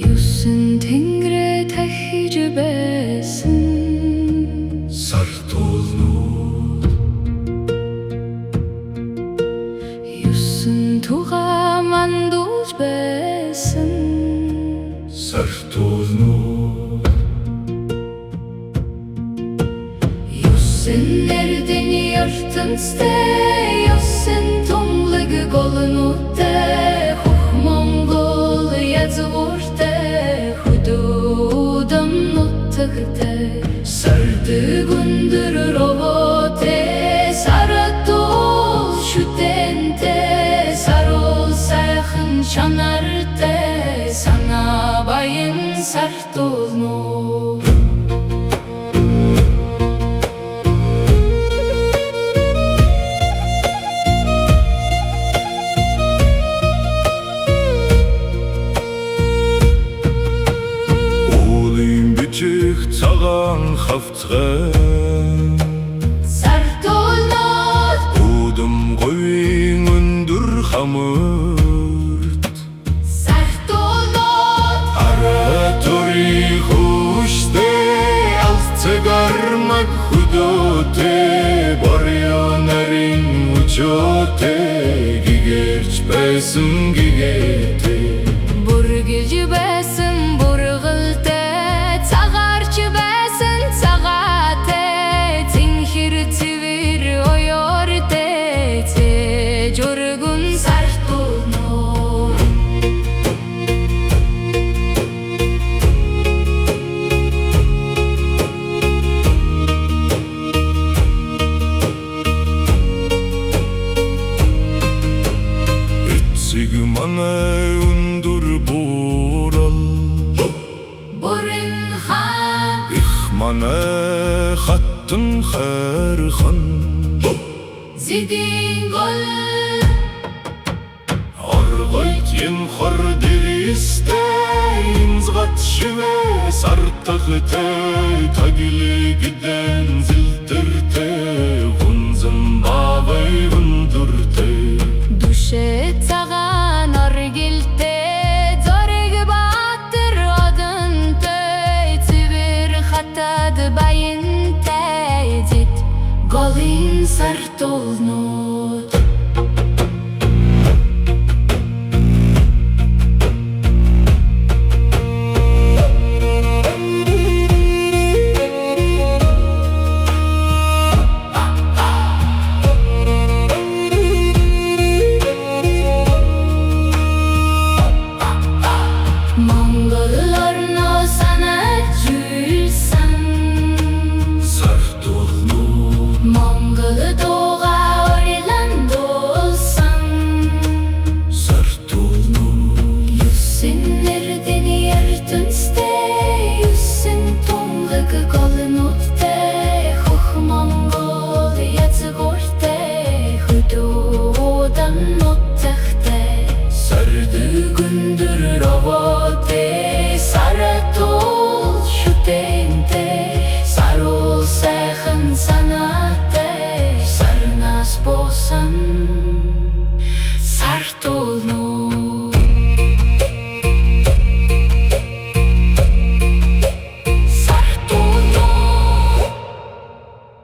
Юусэн тэнгэрээ тахиж байсан сартуулнууд юусэн тугаа мандуулж байсан сартуулнууд юусэн эрдэнэ ертөнцтэй юусэн тунлаг голнуудтай хөх монгол язгууртай худуудам нутагтай сардаг өндөр ровотэй саратул шүтэнтэй сарул сайхан чанартай сана баян сартуулнууд цагаан хавцгай сартуулнууд удам говийн өндөр хамарт сартуулнууд аратори хөштэй алцагармаг хөдөөтэй борё нарийн өчөөтэй гигэрч байсан гигээтэй бүргэлж байсан бүргэлтэй цагаарч байсан цагаатай цэнхэр цэвэр ойортэй цээж өргөн сартуулнууд эцэг манай өндөр буурал бүрэн хаан их манай хаттан хайрхан зэдийн гол оргойт ин хор дэристэй инзгат шивэс артагтай тагилэгдэн зилтэртэй гунзан бавай өндөртэй Дүшээ цагаан оргилтэй зориг баатар одонтой цэвэр хатад баянтай зэт голын сартуулнууд